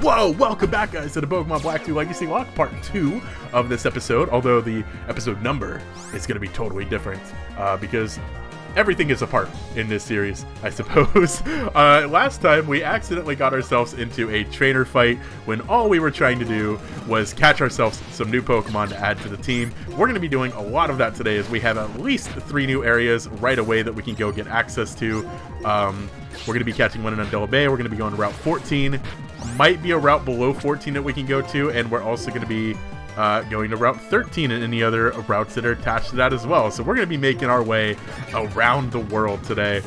Whoa, welcome back guys to the Pokemon Black 2 Leggacy-Locke Part 2 of this episode, although the episode number is going to be totally different, because everything is a part in this series, I suppose. Last time we accidentally got ourselves into a trainer fight when all we were trying to do was catch ourselves some new Pokemon to add to the team. We're going to be doing a lot of that today as we have at least 3 new areas right away that we can go get access to. We're going to be catching one in Undella Bay. We're going to be going to Route 14. Might be a route below 14 that we can go to, and we're also going to be going to Route 13 and any other routes that are attached to that as well. So we're going to be making our way around the world today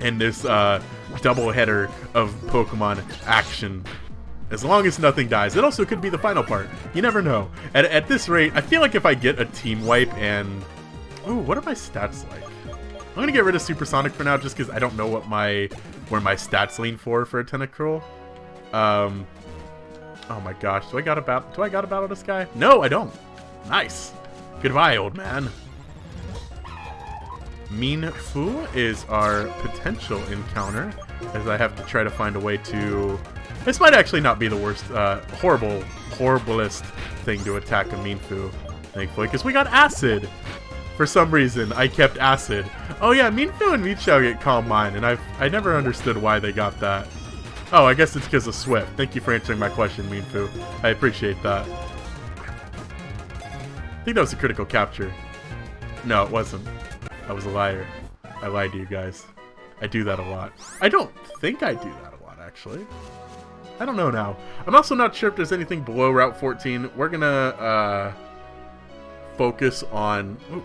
in this double header of Pokemon action. As long as nothing dies. It also could be the final part. You never know. At this rate, I feel like if I get a team wipe and... Ooh, what are my stats like? I'm going to get rid of Supersonic for now just because I don't know what where my stats lean for a Tentacruel. Oh my gosh, do I gotta battle this guy? No, I don't. Nice. Goodbye, old man. Mine Fu is our potential encounter, as I have to try to find a way to... This might actually not be the worst, horriblest thing to attack a Mine Fu, thankfully, because we got Acid. For some reason, I kept Acid. Oh yeah, Mine Fu and Michao get Calm Mind, and I never understood why they got that. Oh, I guess it's because of Swift. Thank you for answering my question, Mine Fu. I appreciate that. I think that was a critical capture. No, it wasn't. I was a liar. I lied to you guys. I do that a lot. I don't think I do that a lot, actually. I don't know now. I'm also not sure if there's anything below Route 14. We're gonna focus on... Ooh,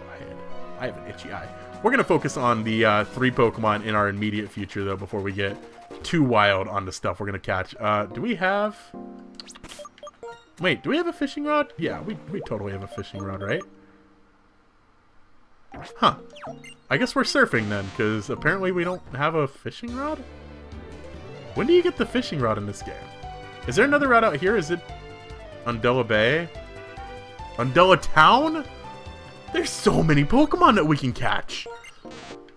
I have an itchy eye. We're gonna focus on the 3 Pokemon in our immediate future, though, before we get too wild on the stuff we're gonna catch. Do we have... Wait, do we have a fishing rod? Yeah, we totally have a fishing rod, right? Huh. I guess we're surfing then, because apparently we don't have a fishing rod? When do you get the fishing rod in this game? Is there another route out here? Is it Undella Bay? Undella Town? There's so many Pokemon that we can catch.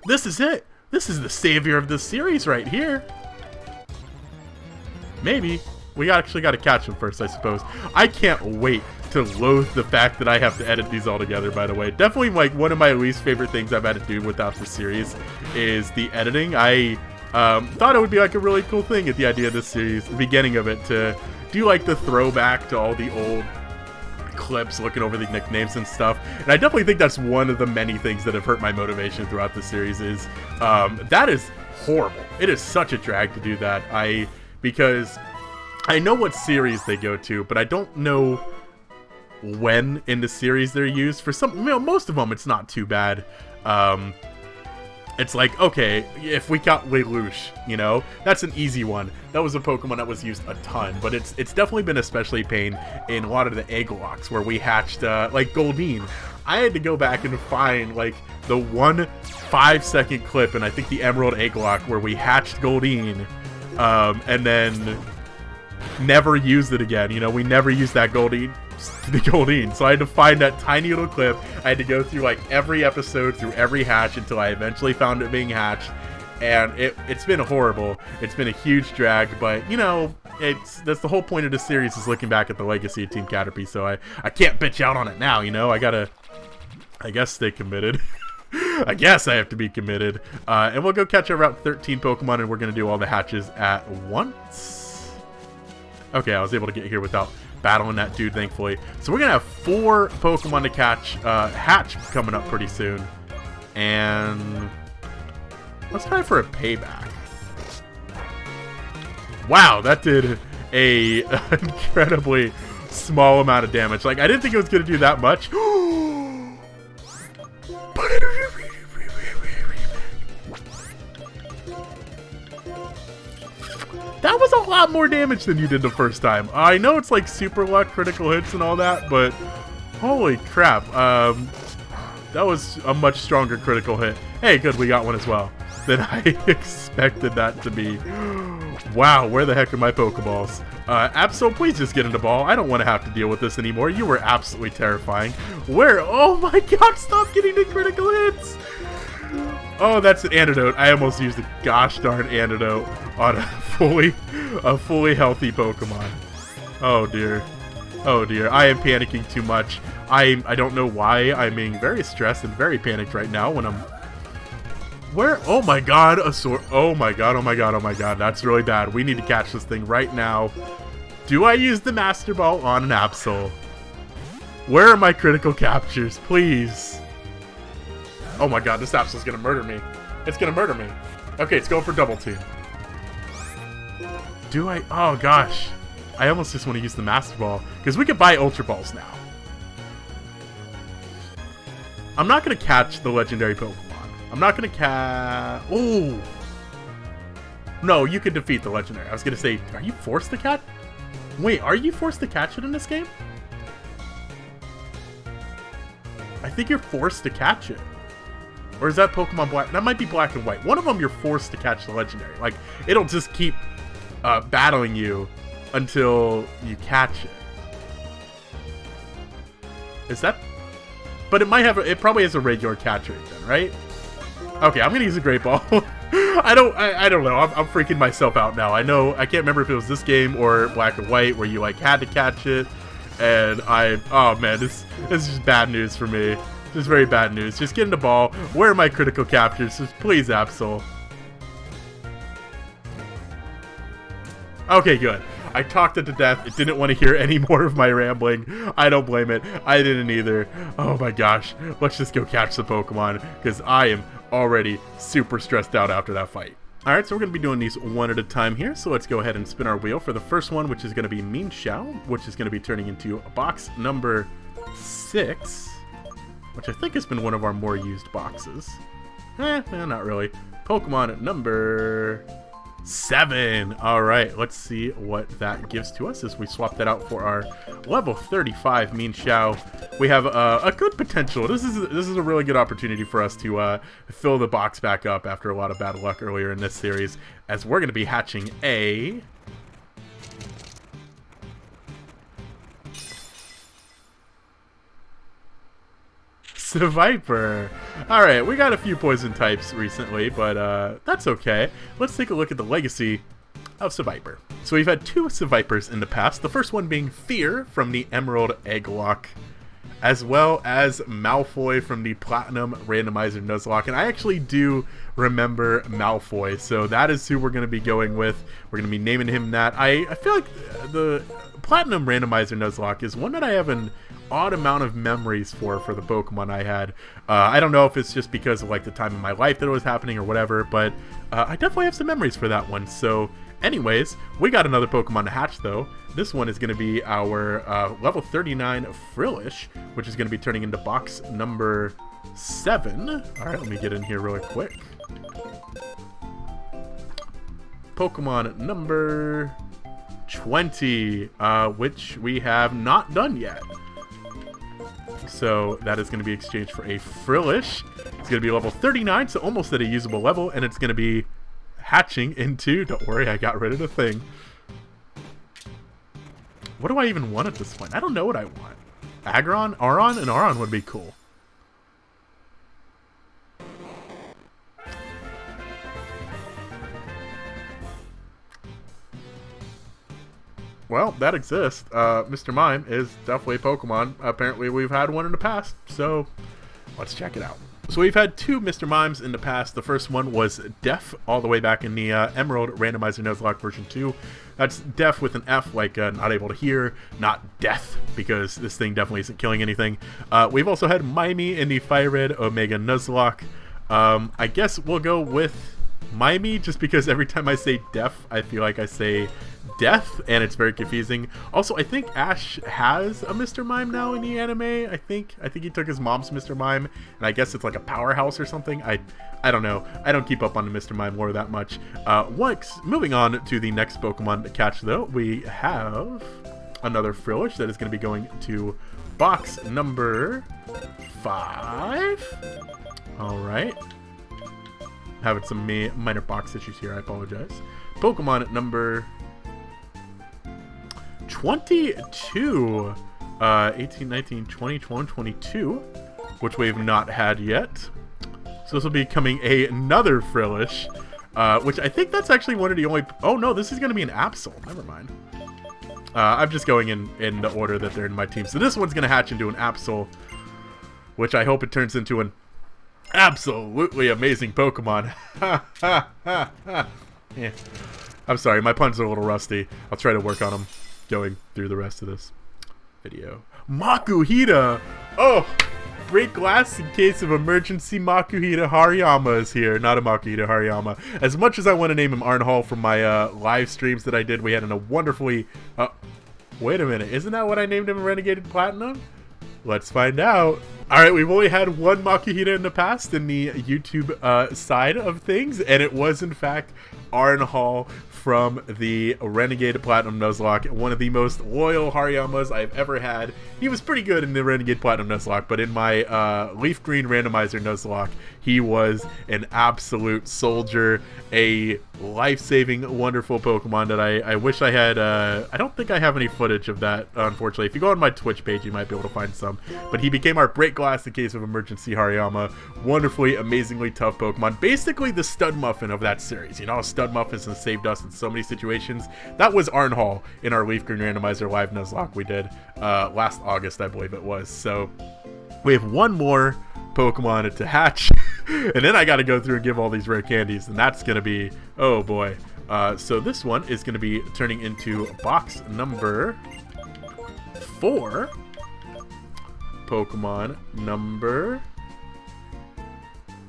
This is it. This is the savior of this series right here. Maybe. We actually got to catch them first, I suppose. I can't wait to loathe the fact that I have to edit these all together, by the way. Definitely, like, one of my least favorite things I've had to do without the series is the editing. I thought it would be, like, a really cool thing at the idea of this series, the beginning of it, to do, like, the throwback to all the old clips, looking over the nicknames and stuff. And I definitely think that's one of the many things that have hurt my motivation throughout the series is, that is horrible. It is such a drag to do that. Because I know what series they go to, but I don't know when in the series they're used. For some, most of them, it's not too bad. It's like, okay, if we got Lelouch, you know, that's an easy one. That was a Pokemon that was used a ton, but it's definitely been especially pain in a lot of the Egglocks where we hatched, like Goldeen. I had to go back and find, like, the 1 5-second clip, and I think the Emerald Egglocke where we hatched Goldeen, and then never used it again. You know, we never used that Goldeen. So I had to find that tiny little clip. I had to go through like every episode, through every hatch until I eventually found it being hatched. And it's been horrible. It's been a huge drag, but you know, that's the whole point of this series is looking back at the legacy of Team Caterpie. So I can't bitch out on it now, you know. I guess stay committed. I guess I have to be committed. And we'll go catch our Route 13 Pokemon, and we're going to do all the hatches at once. Okay, I was able to get here without battling that dude, thankfully. So we're going to have 4 Pokemon to catch, hatch coming up pretty soon. And let's try for a payback. Wow, that did a incredibly small amount of damage. Like, I didn't think it was going to do that much. That was a lot more damage than you did the first time. I know it's like super luck, critical hits and all that, but holy crap. That was a much stronger critical hit. Hey, good, we got one as well than I expected that to be. Wow, where the heck are my Pokeballs? Absol, please just get in the ball. I don't want to have to deal with this anymore. You were absolutely terrifying. Where? Oh my god, stop getting the critical hits! Oh, that's an antidote. I almost used a gosh darn antidote on a fully healthy Pokemon. Oh dear. Oh dear. I am panicking too much. I don't know why. I'm being very stressed and very panicked right now when I'm... Where? Oh my god, a sword. Oh my god, oh my god, oh my god. That's really bad. We need to catch this thing right now. Do I use the Master Ball on an Absol? Where are my critical captures? Please. Oh my god, this Absol's gonna murder me. It's gonna murder me. Okay, it's going for double team. Do I? Oh gosh. I almost just want to use the Master Ball. Because we could buy Ultra Balls now. I'm not gonna catch the legendary Pokemon. I'm not gonna catch... Oh! No, you can defeat the legendary. I was gonna say, are you forced to catch? Wait, are you forced to catch it in this game? I think you're forced to catch it. Or is that Pokemon Black? That might be Black and White. One of them you're forced to catch the legendary. Like, it'll just keep battling you until you catch it. Is that... But it might have... It probably has a regular catch rate then, right? Okay, I'm gonna use a Great Ball. I don't know. I'm freaking myself out now. I know... I can't remember if it was this game or Black and White where you, like, had to catch it. And oh man, this is just bad news for me. This is very bad news. Just getting the ball. Where are my critical captures? Just please, Absol. Okay, good. I talked it to death. It didn't want to hear any more of my rambling. I don't blame it. I didn't either. Oh my gosh. Let's just go catch the Pokemon because I am already super stressed out after that fight. Alright, so we're going to be doing these one at a time here, so let's go ahead and spin our wheel for the first one, which is going to be Mime, which is going to be turning into box number 6, which I think has been one of our more used boxes. Not really. Pokemon number 7. Alright, let's see what that gives to us as we swap that out for our level 35 Mime. We have a good potential. This is a really good opportunity for us to fill the box back up after a lot of bad luck earlier in this series, as we're going to be hatching a... Seviper. Alright, we got a few poison types recently, but that's okay. Let's take a look at the legacy of Seviper. So we've had 2 Sevipers in the past, the first one being Fear from the Emerald Egglocke, as well as Malfoy from the Platinum Randomizer Nuzlocke. And I actually do remember Malfoy, so that is who we're going to be going with. We're going to be naming him that. I feel like the Platinum Randomizer Nuzlocke is one that I have an odd amount of memories for the Pokemon I had. I don't know if it's just because of like the time in my life that it was happening or whatever, but I definitely have some memories for that one. So anyways, we got another Pokemon to hatch though. This one is going to be our level 39 Frillish, which is going to be turning into box number 7. Alright, let me get in here really quick. Pokemon number 20, which we have not done yet. So that is going to be exchanged for a Frillish. It's going to be level 39, so almost at a usable level, and it's going to be hatching into... Don't worry, I got rid of the thing. What do I even want at this point? I don't know what I want. Aggron? Aron? And Aron would be cool. Well, that exists. Mr. Mime is definitely a Pokemon. Apparently, we've had one in the past, so let's check it out. So we've had 2 Mr. Mimes in the past. The first one was Deaf, all the way back in the Emerald Randomizer Nuzlocke version 2. That's Deaf with an F, like not able to hear, not death, because this thing definitely isn't killing anything. We've also had Mime in the Fire Red Omega Nuzlocke. I guess we'll go with Mime, just because every time I say Deaf, I feel like I say death, and it's very confusing. Also, I think Ash has a Mr. Mime now in the anime. I think he took his mom's Mr. Mime, and I guess it's like a powerhouse or something. I don't know. I don't keep up on the Mr. Mime lore that much. Moving on to the next Pokemon to catch, though, we have another Frillish that is going to be going to box number 5. All right. Having some minor box issues here. I apologize. Pokemon number 22, 18, 19, 20, 21, 22, which we've not had yet. So this will be becoming another Frillish, which I think that's actually one of the only... Oh, no, this is going to be an Absol. Never mind. I'm just going in the order that they're in my team. So this one's going to hatch into an Absol, which I hope it turns into an absolutely amazing Pokemon. Yeah. I'm sorry, my puns are a little rusty. I'll try to work on them going through the rest of this video. Makuhita! Oh! Break glass in case of emergency. Makuhita Hariyama is here. Not a Makuhita Hariyama. As much as I want to name him Arnhall from my live streams that I did, we had a wonderfully... wait a minute. Isn't that what I named him Renegade Platinum? Let's find out. Alright, we've only had one Makuhita in the past in the YouTube side of things, and it was in fact Arnhall from the Renegade Platinum Nuzlocke, one of the most loyal Hariyamas I've ever had. He was pretty good in the Renegade Platinum Nuzlocke, but in my Leaf Green Randomizer Nuzlocke, he was an absolute soldier, a life-saving, wonderful Pokemon that I wish I had. I don't think I have any footage of that, unfortunately. If you go on my Twitch page, you might be able to find some. But he became our Break Glass in case of emergency Hariyama. Wonderfully, amazingly tough Pokemon. Basically the Stud Muffin of that series. You know, Stud Muffins has saved us in so many situations. That was Arnhall in our Leaf Green Randomizer Live Nuzlocke we did last August, I believe it was. So we have one more Pokemon to hatch, and then I got to go through and give all these rare candies, and that's going to be, oh boy. So this one is going to be turning into box number 4. Pokemon number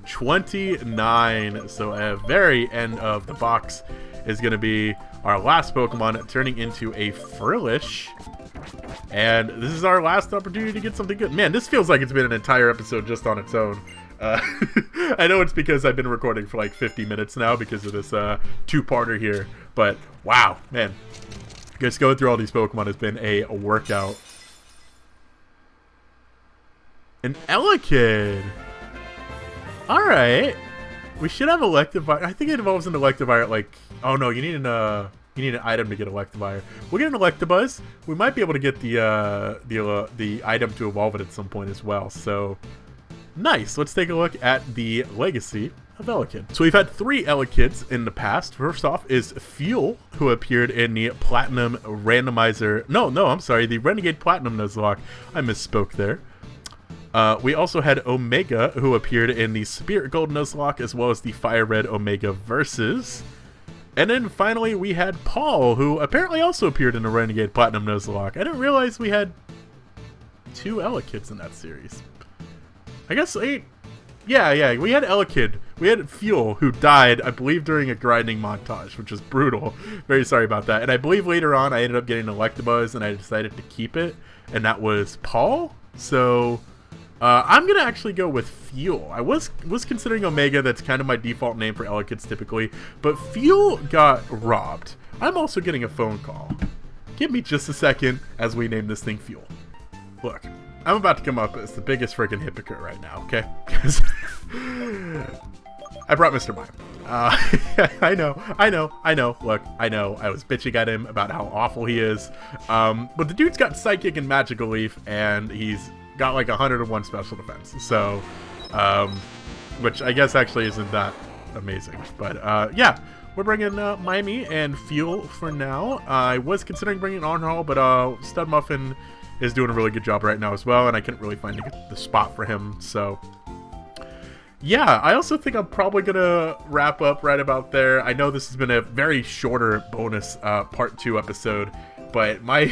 29. So at the very end of the box is going to be our last Pokemon turning into a Frillish. And this is our last opportunity to get something good. Man, this feels like it's been an entire episode just on its own. I know it's because I've been recording for like 50 minutes now because of this two-parter here. But wow, man. Just going through all these Pokemon has been a workout. An Elekid. Alright. We should have Electivire. I think it involves an Electivire like... Oh no, you need an item to get Electivire. We'll get an Electabuzz. We might be able to get the item to evolve it at some point as well. So, nice. Let's take a look at the legacy of Elekid. So we've had 3 Elekids in the past. First off is Fuel, who appeared in the Platinum Randomizer... No, I'm sorry. The Renegade Platinum Nuzlocke. I misspoke there. We also had Omega, who appeared in the Spirit Gold Nuzlocke, as well as the Fire Red Omega Versus. And then finally, we had Paul, who apparently also appeared in the Renegade Platinum Nuzlocke. I didn't realize we had 2 Elekids in that series. I guess 8. Yeah, we had Elekid. We had Fuel, who died, I believe, during a grinding montage, which was brutal. Very sorry about that. And I believe later on, I ended up getting Electabuzz, and I decided to keep it. And that was Paul. So... I'm going to actually go with Fuel. I was considering Omega. That's kind of my default name for Elekids typically. But Fuel got robbed. I'm also getting a phone call. Give me just a second as we name this thing Fuel. Look, I'm about to come up as the biggest freaking hypocrite right now, okay? Because I brought Mr. Mime. I know. Look, I know. I was bitching at him about how awful he is. But the dude's got Psychic and Magical Leaf, and he's... got like 101 special defense, so which I guess actually isn't that amazing, but yeah, we're bringing Mime and Fuel for now. I was considering bringing Arnhall, but Stud Muffin is doing a really good job right now as well, and I couldn't really find the spot for him, so yeah. I also think I'm probably gonna wrap up right about there. I know this has been a very shorter bonus part 2 episode, but my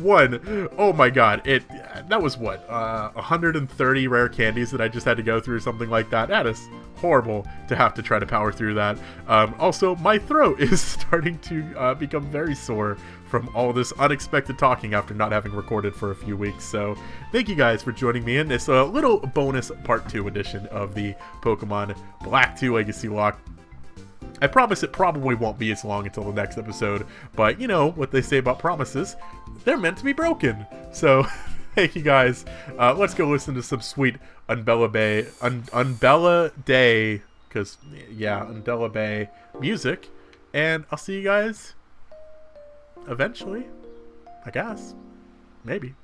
one, oh my god, that was what, 130 rare candies that I just had to go through, something like that. That is horrible to have to try to power through that. Also, my throat is starting to become very sore from all this unexpected talking after not having recorded for a few weeks. So thank you guys for joining me in this little bonus part 2 edition of the Pokemon Black 2 Legacy-Locke. I promise it probably won't be as long until the next episode, but you know what they say about promises, they're meant to be broken. So thank you guys. Let's go listen to some sweet Unbella Day, because yeah, Unbella Bay music, and I'll see you guys eventually, I guess, maybe.